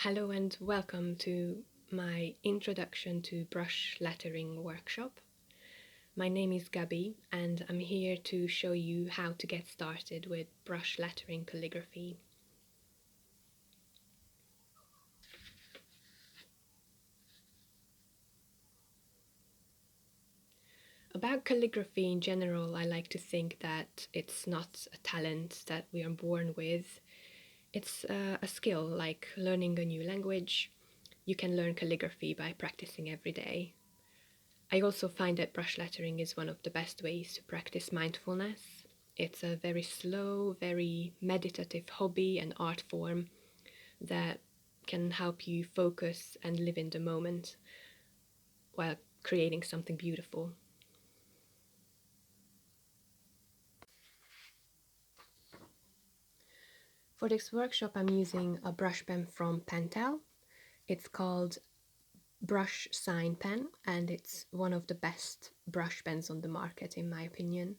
Hello and welcome to my introduction to brush lettering workshop. My name is Gabby and I'm here to show you how to get started with brush lettering calligraphy. About calligraphy in general, I like to think that it's not a talent that we are born with. It's a skill, like learning a new language. You can learn calligraphy by practicing every day. I also find that brush lettering is one of the best ways to practice mindfulness. It's a very slow, very meditative hobby and art form that can help you focus and live in the moment while creating something beautiful. For this workshop, I'm using a brush pen from Pentel. It's called Brush Sign Pen, and it's one of the best brush pens on the market, in my opinion.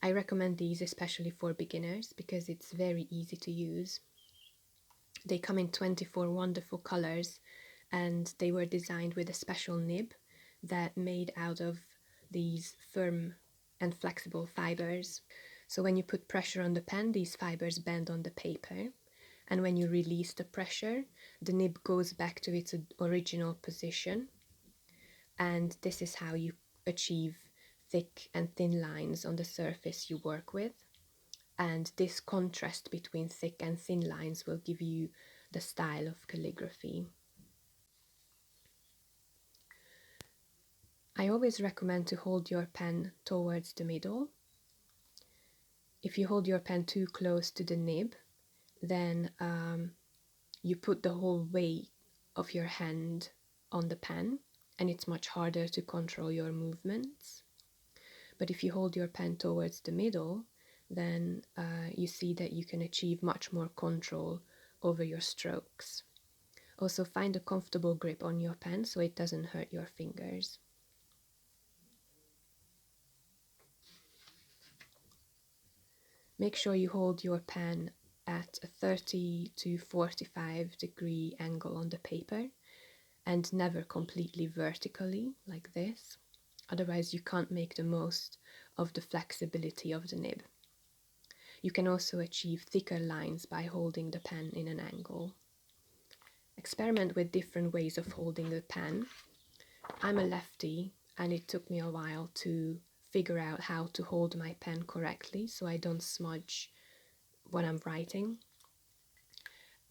I recommend these especially for beginners because it's very easy to use. They come in 24 wonderful colors, and they were designed with a special nib that made out of these firm and flexible fibers. So when you put pressure on the pen, these fibers bend on the paper, and when you release the pressure, the nib goes back to its original position, and this is how you achieve thick and thin lines on the surface you work with. And this contrast between thick and thin lines will give you the style of calligraphy. I always recommend to hold your pen towards the middle. If you hold your pen too close to the nib, then you put the whole weight of your hand on the pen, and it's much harder to control your movements. But if you hold your pen towards the middle, then you see that you can achieve much more control over your strokes. Also, find a comfortable grip on your pen so it doesn't hurt your fingers. Make sure you hold your pen at a 30 to 45 degree angle on the paper and never completely vertically like this. Otherwise you can't make the most of the flexibility of the nib. You can also achieve thicker lines by holding the pen in an angle. Experiment with different ways of holding the pen. I'm a lefty and it took me a while to figure out how to hold my pen correctly so I don't smudge when I'm writing.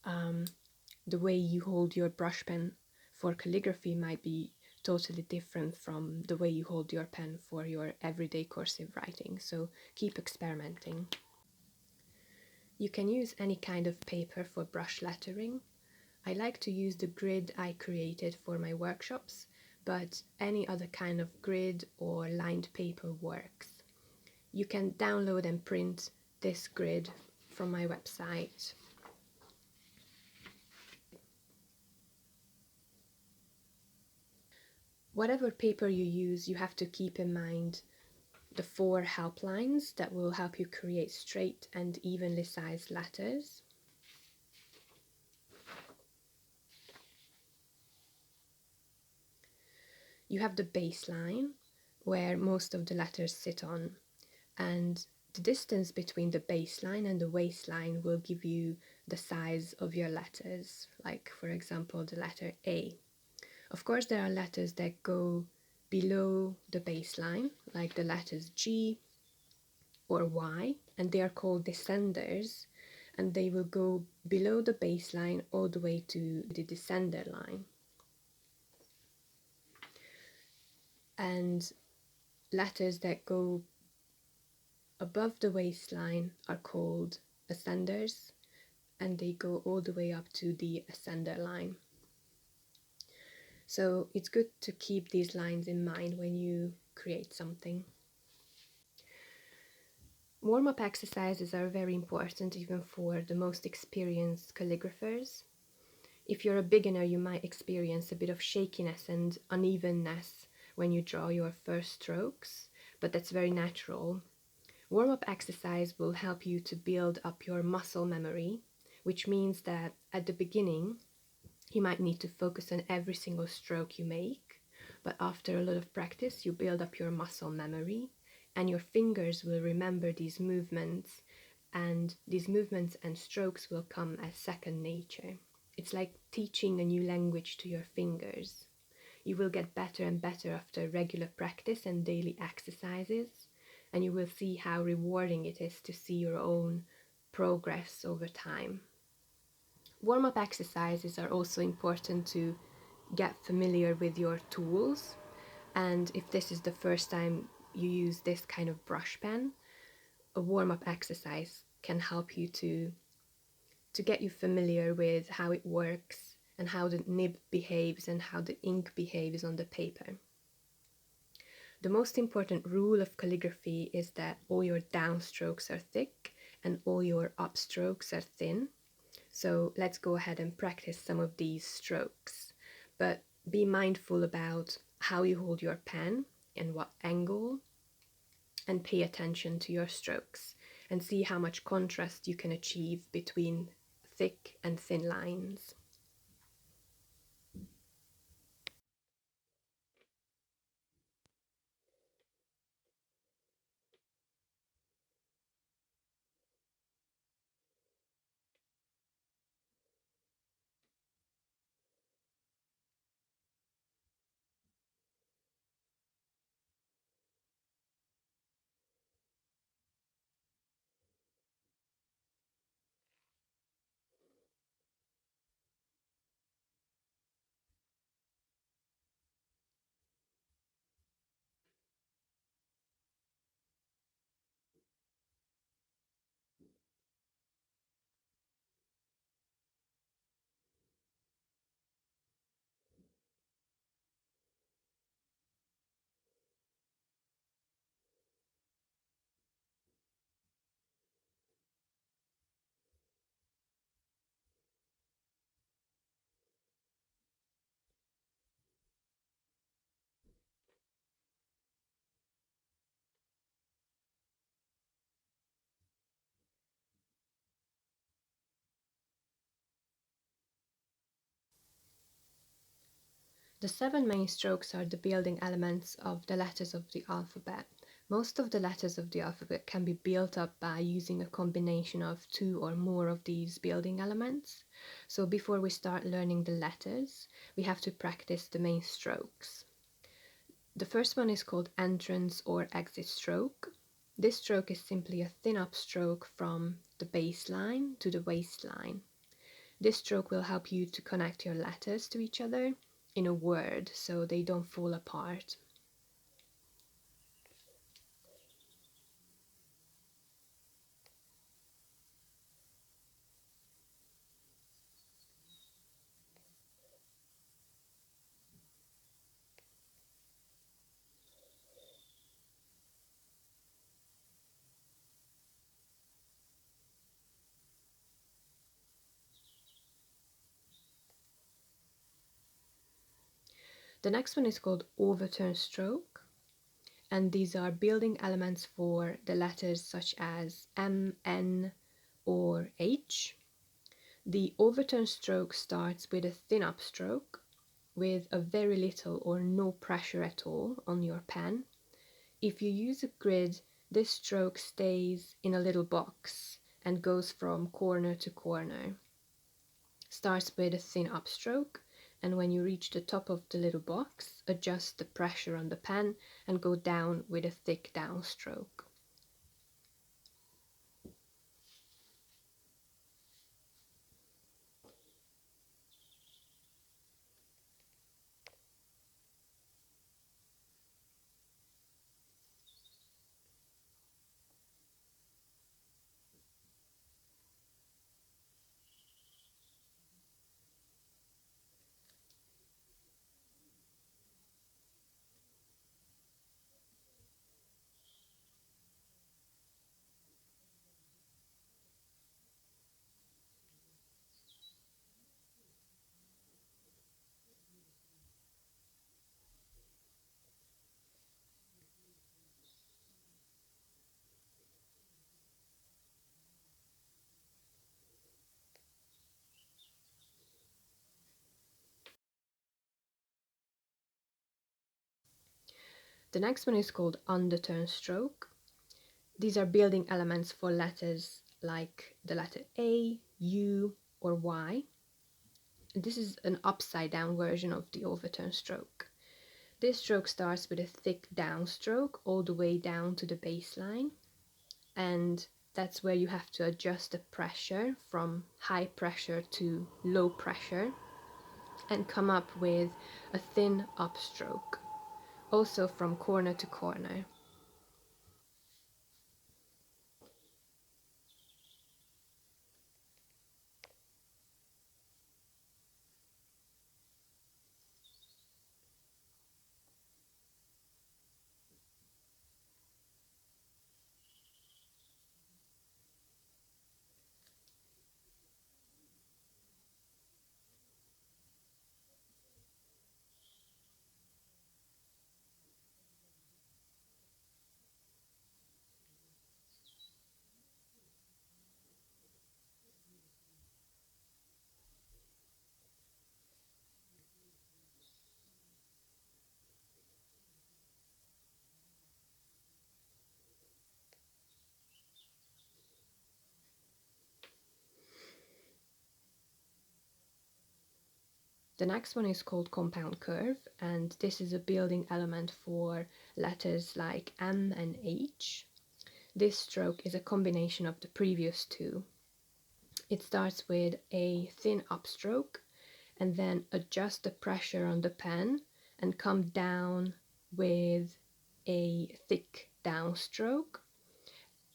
The way you hold your brush pen for calligraphy might be totally different from the way you hold your pen for your everyday cursive writing, so keep experimenting. You can use any kind of paper for brush lettering. I like to use the grid I created for my workshops, but any other kind of grid or lined paper works. You can download and print this grid from my website. Whatever paper you use, you have to keep in mind the 4 helplines that will help you create straight and evenly sized letters. You have the baseline, where most of the letters sit on, and the distance between the baseline and the waistline will give you the size of your letters, like for example the letter A. Of course there are letters that go below the baseline, like the letters G or Y, and they are called descenders, and they will go below the baseline all the way to the descender line. And letters that go above the waistline are called ascenders, and they go all the way up to the ascender line. So it's good to keep these lines in mind when you create something. Warm-up exercises are very important even for the most experienced calligraphers. If you're a beginner, you might experience a bit of shakiness and unevenness when you draw your first strokes, but that's very natural. Warm-up exercise will help you to build up your muscle memory, which means that at the beginning, You might need to focus on every single stroke you make, but after a lot of practice, you build up your muscle memory, and your fingers will remember these movements, and these movements and strokes will come as second nature. It's like teaching a new language to your fingers. You will get better and better after regular practice and daily exercises, and you will see how rewarding it is to see your own progress over time. Warm-up exercises are also important to get familiar with your tools, and if this is the first time you use this kind of brush pen, a warm-up exercise can help you to get you familiar with how it works and how the nib behaves and how the ink behaves on the paper. The most important rule of calligraphy is that all your downstrokes are thick and all your upstrokes are thin. So let's go ahead and practice some of these strokes. But be mindful about how you hold your pen and what angle, and pay attention to your strokes and see how much contrast you can achieve between thick and thin lines. The 7 main strokes are the building elements of the letters of the alphabet. Most of the letters of the alphabet can be built up by using a combination of 2 or more of these building elements. So before we start learning the letters, we have to practice the main strokes. The first one is called entrance or exit stroke. This stroke is simply a thin up stroke from the baseline to the waistline. This stroke will help you to connect your letters to each other in a word so they don't fall apart. The next one is called Overturn Stroke, and these are building elements for the letters such as M, N, or H. The overturn stroke starts with a thin up stroke with a very little or no pressure at all on your pen. If you use a grid, this stroke stays in a little box and goes from corner to corner. Starts with a thin upstroke, and when you reach the top of the little box, adjust the pressure on the pen and go down with a thick downstroke. The next one is called Undertone Stroke. These are building elements for letters like the letter A, U, or Y. This is an upside down version of the Overturn Stroke. This stroke starts with a thick downstroke all the way down to the baseline, and that's where you have to adjust the pressure from high pressure to low pressure and come up with a thin upstroke, also from corner to corner. The next one is called Compound Curve, and this is a building element for letters like M and H. This stroke is a combination of the previous two. It starts with a thin upstroke and then adjust the pressure on the pen and come down with a thick downstroke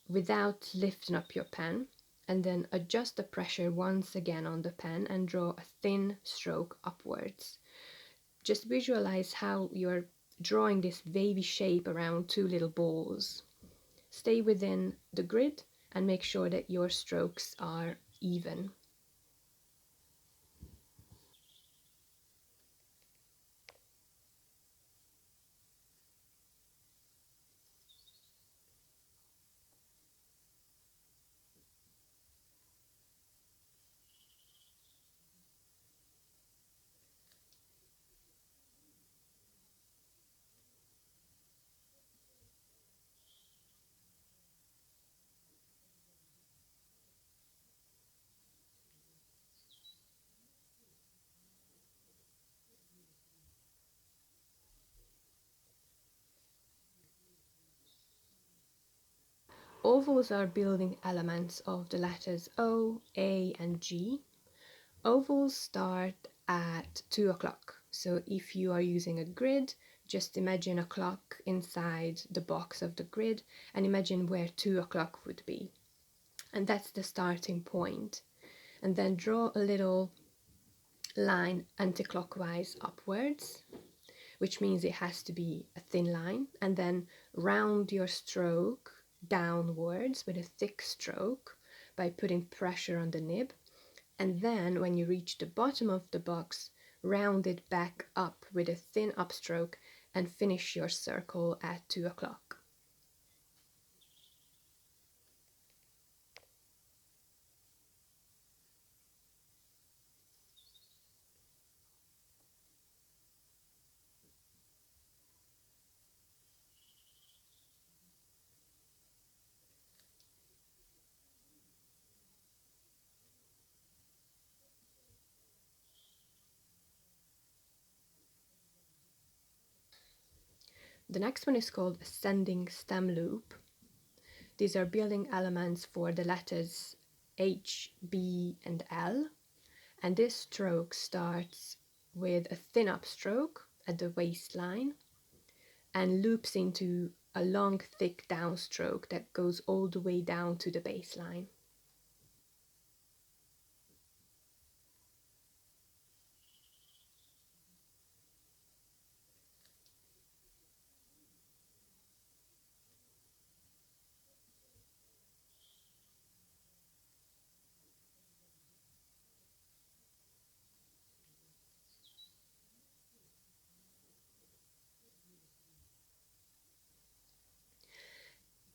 without lifting up your pen, and then adjust the pressure once again on the pen and draw a thin stroke upwards. Just visualize how you're drawing this wavy shape around two little balls. Stay within the grid and make sure that your strokes are even. Ovals are building elements of the letters O, A, and G. Ovals start at 2 o'clock. So if you are using a grid, just imagine a clock inside the box of the grid and imagine where 2 o'clock would be. And that's the starting point. And then draw a little line anti-clockwise upwards, which means it has to be a thin line, and then round your stroke downwards with a thick stroke by putting pressure on the nib, and then when you reach the bottom of the box, round it back up with a thin upstroke and finish your circle at 2 o'clock. The next one is called ascending stem loop. These are building elements for the letters H, B, and L, and this stroke starts with a thin upstroke at the waistline and loops into a long, thick downstroke that goes all the way down to the baseline.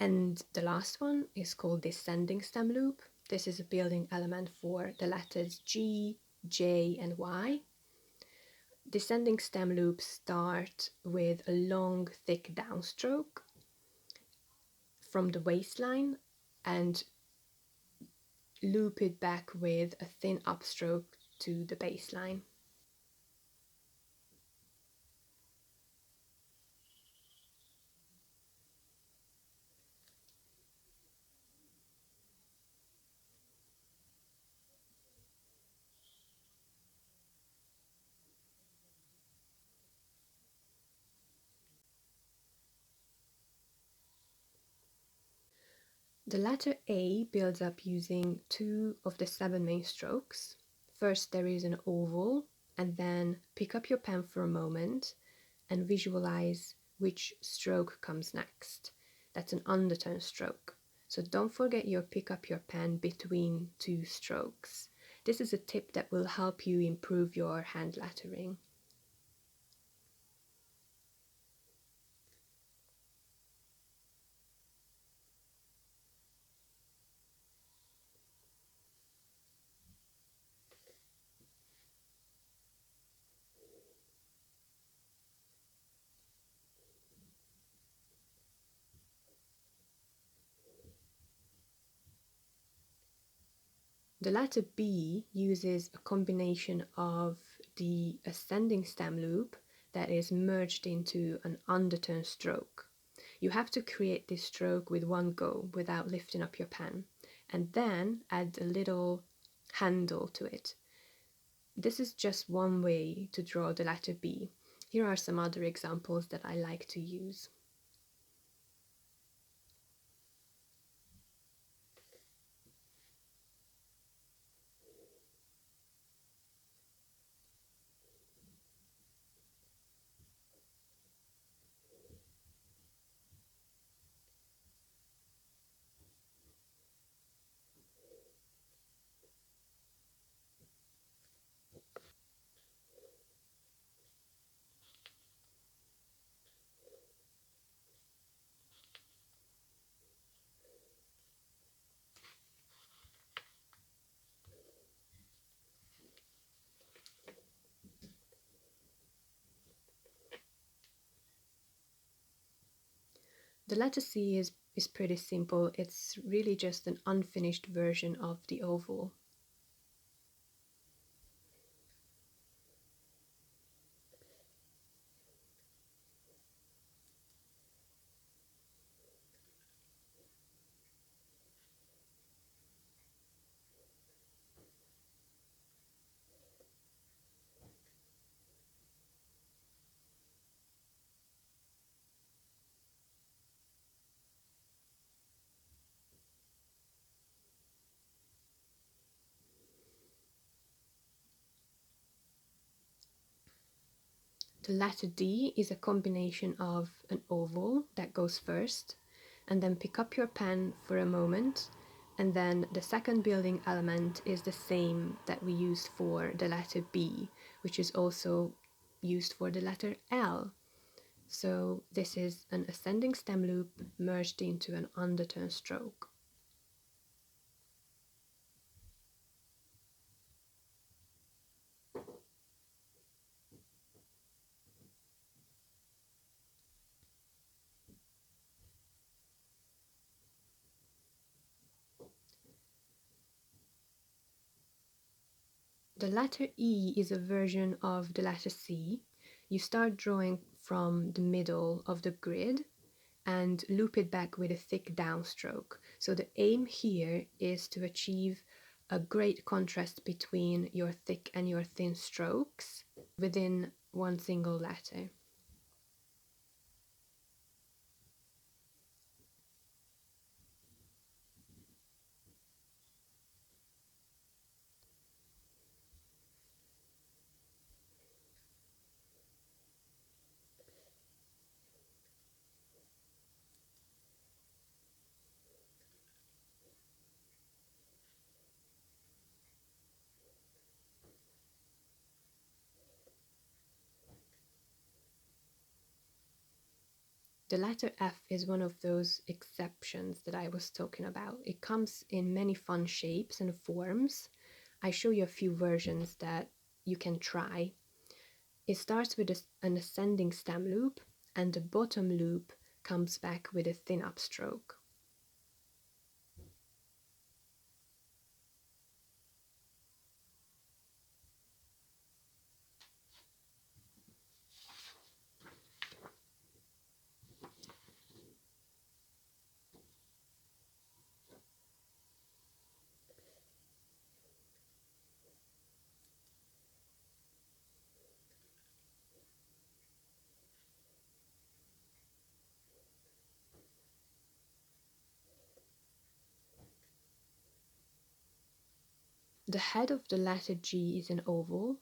And the last one is called descending stem loop. This is a building element for the letters G, J, and Y. Descending stem loops start with a long, thick downstroke from the waistline and loop it back with a thin upstroke to the baseline. The letter A builds up using 2 of the 7 main strokes. First there is an oval, and then pick up your pen for a moment and visualize which stroke comes next. That's an undertone stroke. So don't forget your pick up your pen between 2 strokes. This is a tip that will help you improve your hand lettering. The letter B uses a combination of the ascending stem loop that is merged into an undertone stroke. You have to create this stroke with one go without lifting up your pen, and then add a little handle to it. This is just one way to draw the letter B. Here are some other examples that I like to use. The letter C is pretty simple. It's really just an unfinished version of the oval. The letter D is a combination of an oval that goes first, and then pick up your pen for a moment, and then the second building element is the same that we used for the letter B, which is also used for the letter L. So this is an ascending stem loop merged into an undertone stroke. The letter E is a version of the letter C. You start drawing from the middle of the grid and loop it back with a thick downstroke. So the aim here is to achieve a great contrast between your thick and your thin strokes within one single letter. The letter F is one of those exceptions that I was talking about. It comes in many fun shapes and forms. I show you a few versions that you can try. It starts with an ascending stem loop, and the bottom loop comes back with a thin upstroke. The head of the letter G is an oval,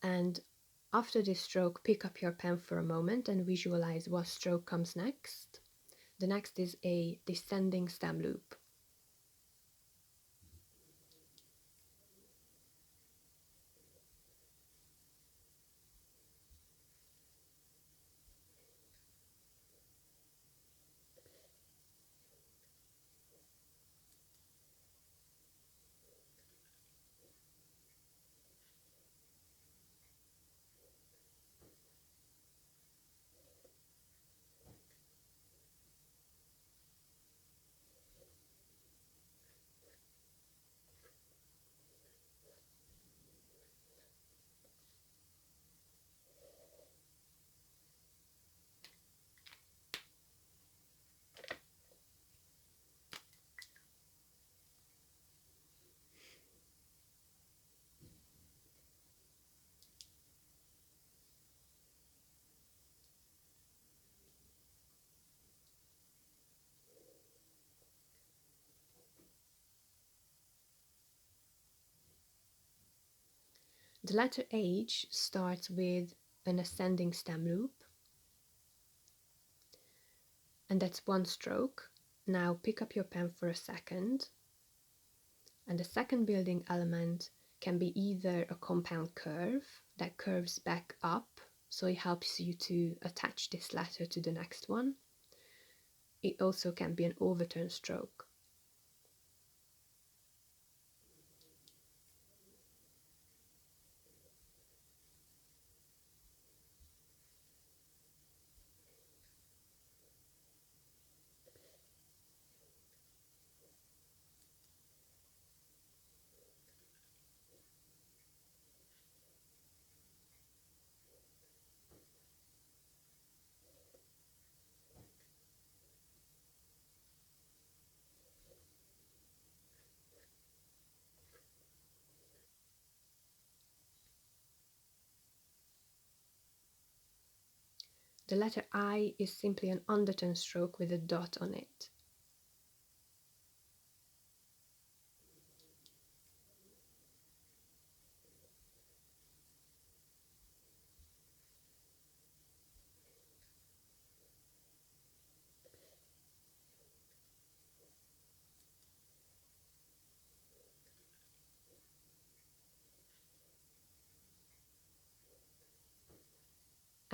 and after this stroke, pick up your pen for a moment and visualize what stroke comes next. The next is a descending stem loop. The letter H starts with an ascending stem loop, and that's one stroke. Now pick up your pen for a second, and the second building element can be either a compound curve that curves back up, so it helps you to attach this letter to the next one. It also can be an overturn stroke. The letter I is simply an undertone stroke with a dot on it.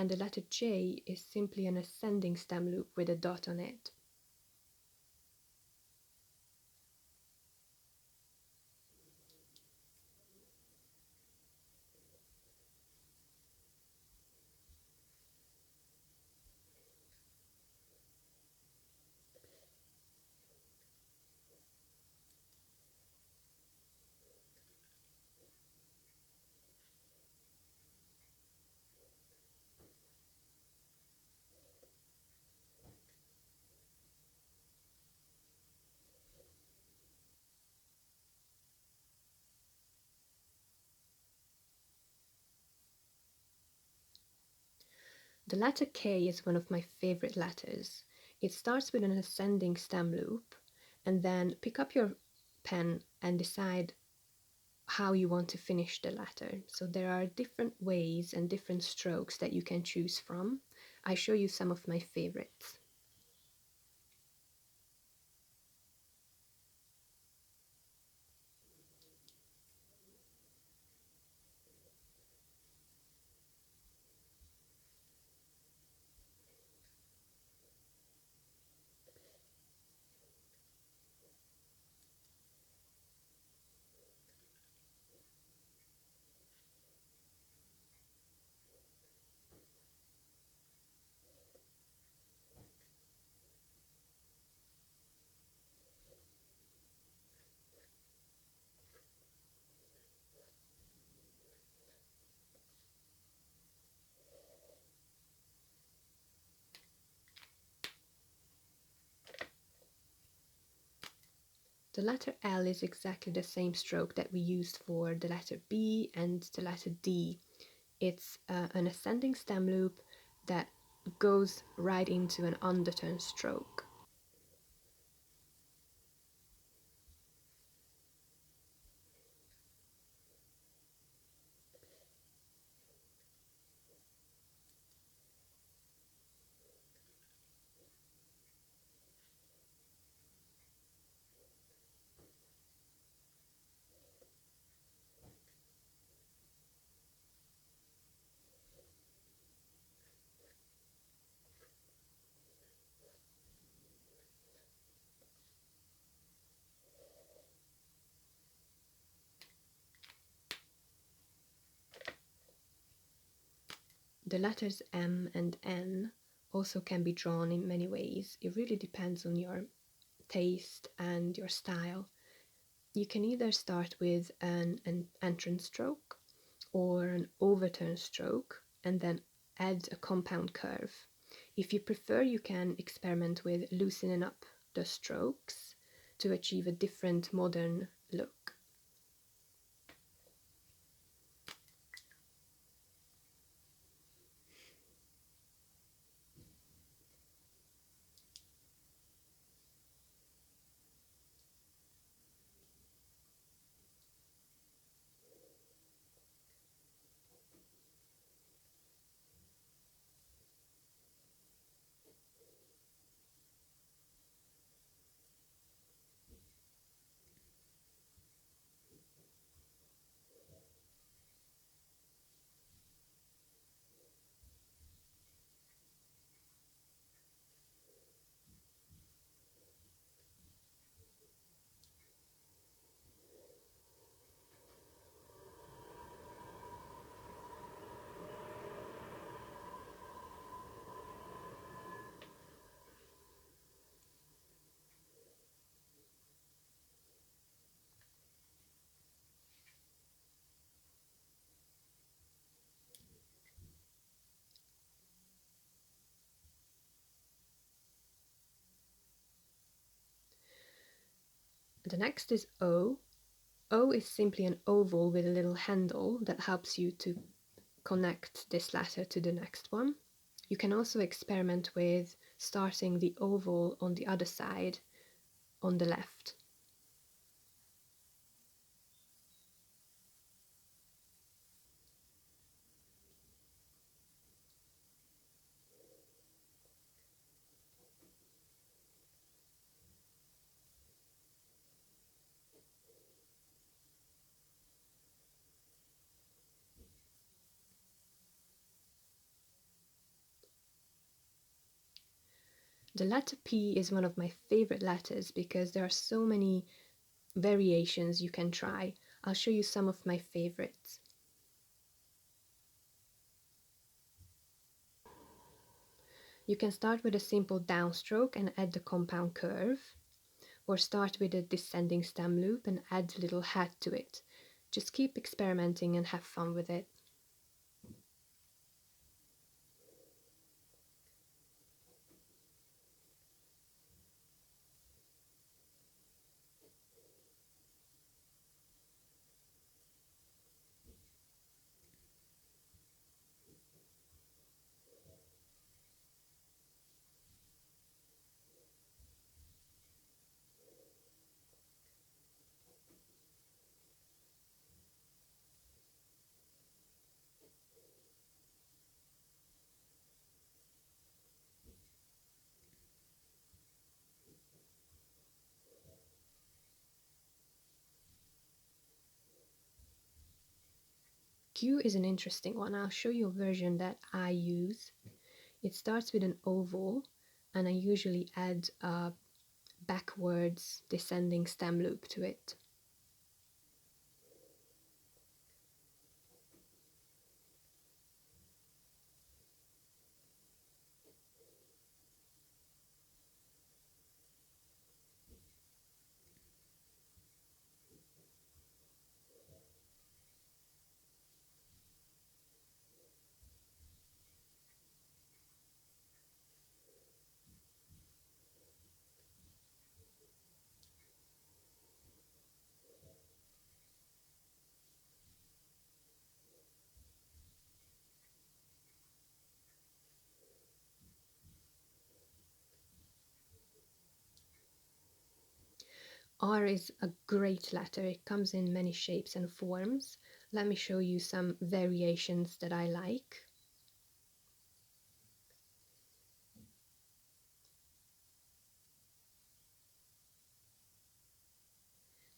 And the letter J is simply an ascending stem loop with a dot on it. The letter K is one of my favorite letters. It starts with an ascending stem loop, and then pick up your pen and decide how you want to finish the letter. So there are different ways and different strokes that you can choose from. I show you some of my favorites. The letter L is exactly the same stroke that we used for the letter B and the letter D. It's an ascending stem loop that goes right into an undertone stroke. The letters M and N also can be drawn in many ways. It really depends on your taste and your style. You can either start with an entrance stroke or an overturn stroke and then add a compound curve. If you prefer, you can experiment with loosening up the strokes to achieve a different modern look. The next is O. O is simply an oval with a little handle that helps you to connect this letter to the next one. You can also experiment with starting the oval on the other side on the left. The letter P is one of my favorite letters because there are so many variations you can try. I'll show you some of my favorites. You can start with a simple downstroke and add the compound curve, or start with a descending stem loop and add a little hat to it. Just keep experimenting and have fun with it. Q is an interesting one. I'll show you a version that I use. It starts with an oval, and I usually add a backwards descending stem loop to it. R is a great letter. It comes in many shapes and forms. Let me show you some variations that I like.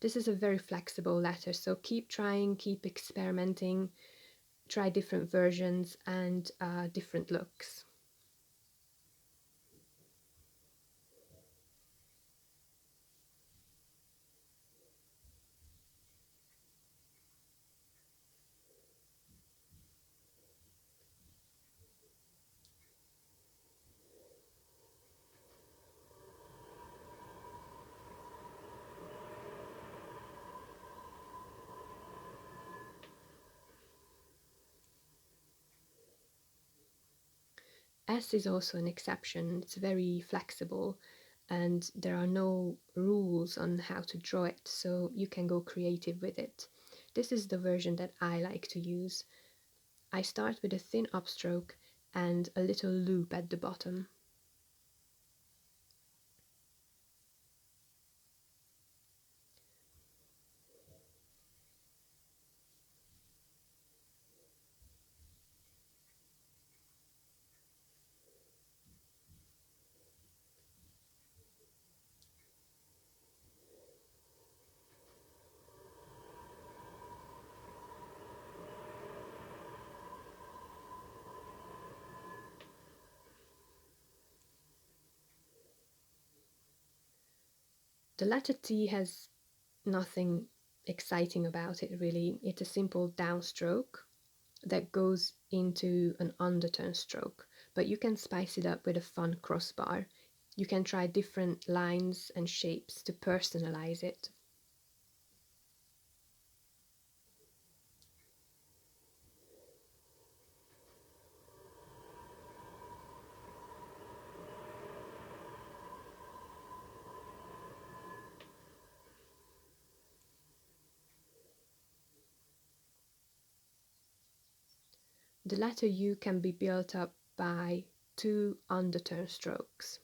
This is a very flexible letter, so keep trying, keep experimenting, try different versions and different looks. S is also an exception. It's very flexible and there are no rules on how to draw it, so you can go creative with it. This is the version that I like to use. I start with a thin upstroke and a little loop at the bottom. The letter T has nothing exciting about it really. It's a simple downstroke that goes into an undertone stroke, but you can spice it up with a fun crossbar. You can try different lines and shapes to personalize it. The letter U can be built up by 2 undertone strokes.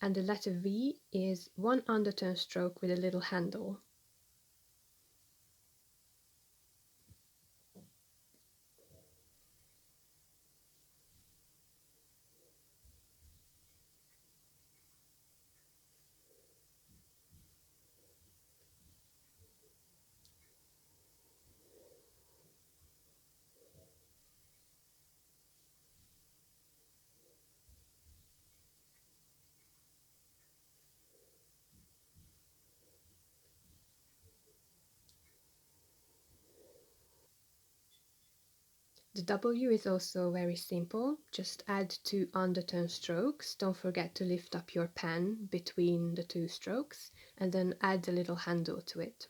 And the letter V is 1 undertone stroke with a little handle. The W is also very simple. Just add 2 undertone strokes. Don't forget to lift up your pen between the 2 strokes and then add a little handle to it.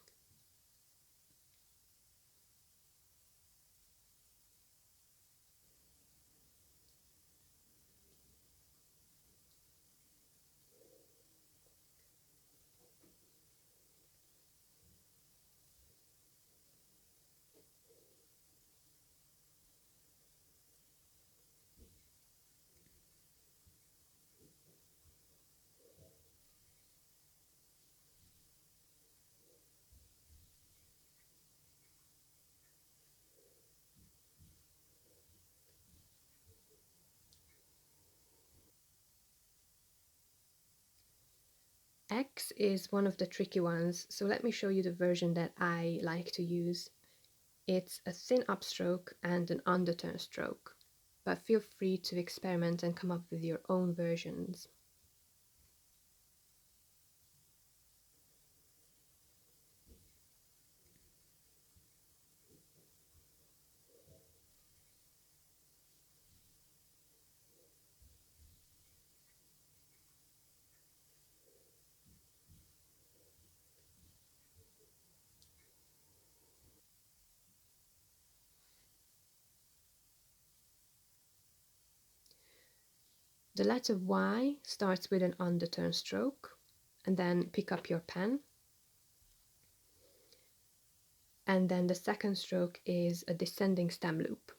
X is one of the tricky ones, so let me show you the version that I like to use. It's a thin upstroke and an undertone stroke, but feel free to experiment and come up with your own versions. The letter Y starts with an underturn stroke, and then pick up your pen. And then the second stroke is a descending stem loop.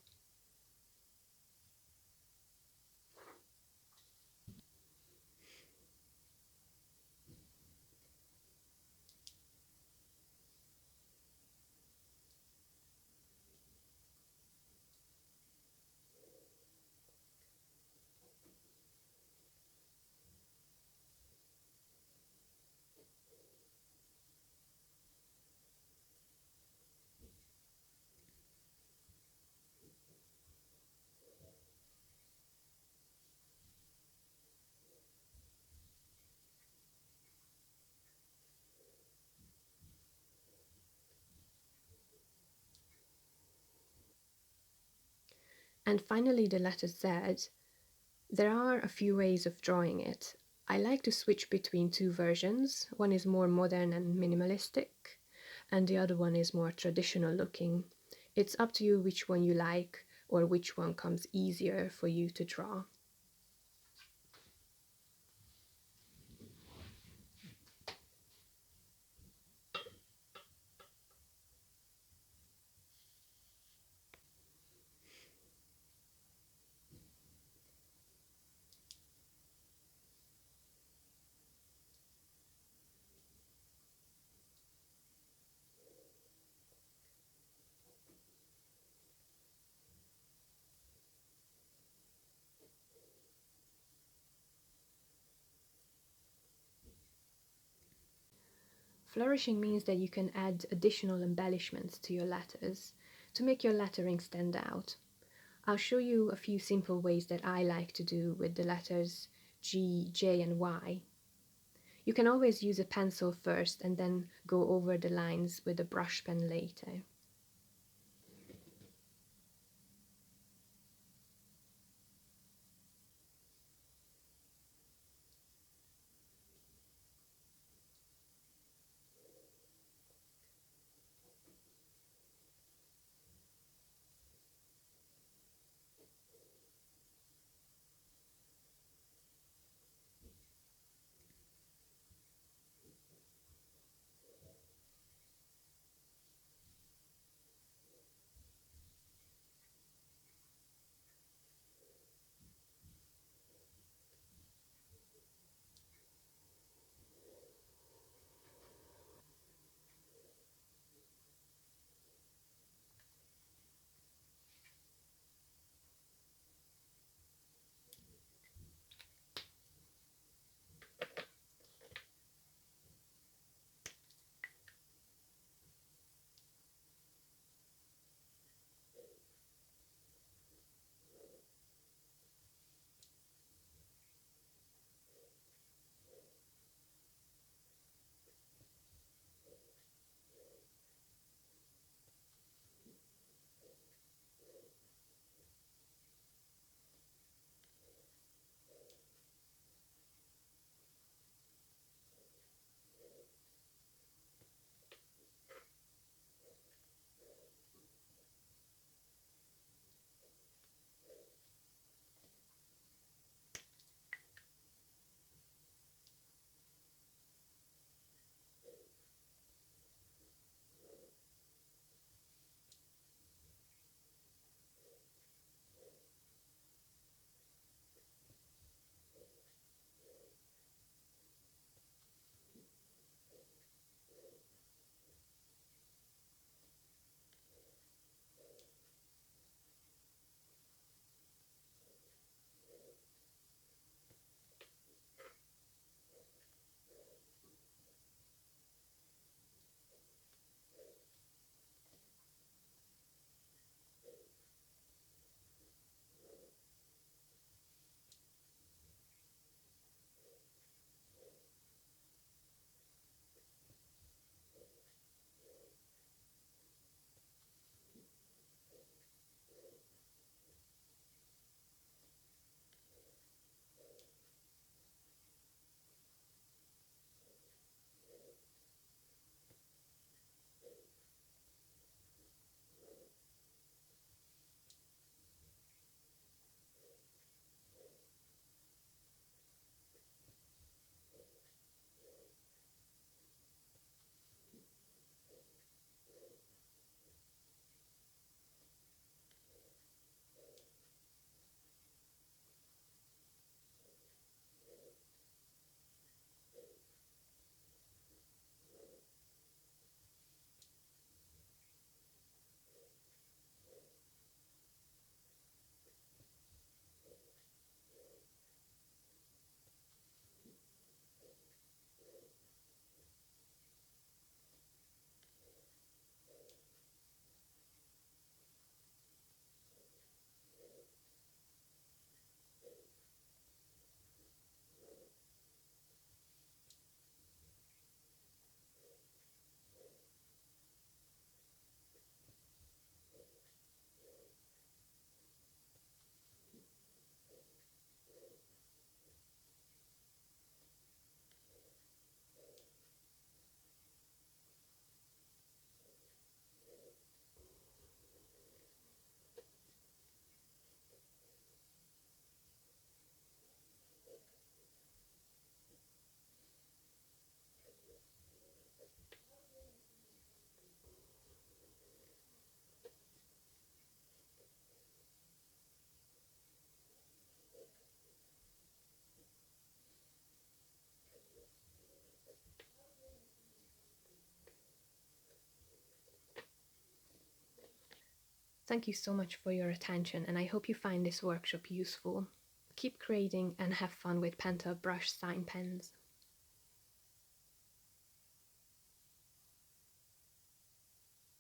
And finally, the letter Z. There are a few ways of drawing it. I like to switch between two versions. One is more modern and minimalistic, and the other one is more traditional looking. It's up to you which one you like or which one comes easier for you to draw. Flourishing means that you can add additional embellishments to your letters to make your lettering stand out. I'll show you a few simple ways that I like to do with the letters G, J, and Y. You can always use a pencil first and then go over the lines with a brush pen later. Thank you so much for your attention, and I hope you find this workshop useful. Keep creating and have fun with Pentel brush sign pens.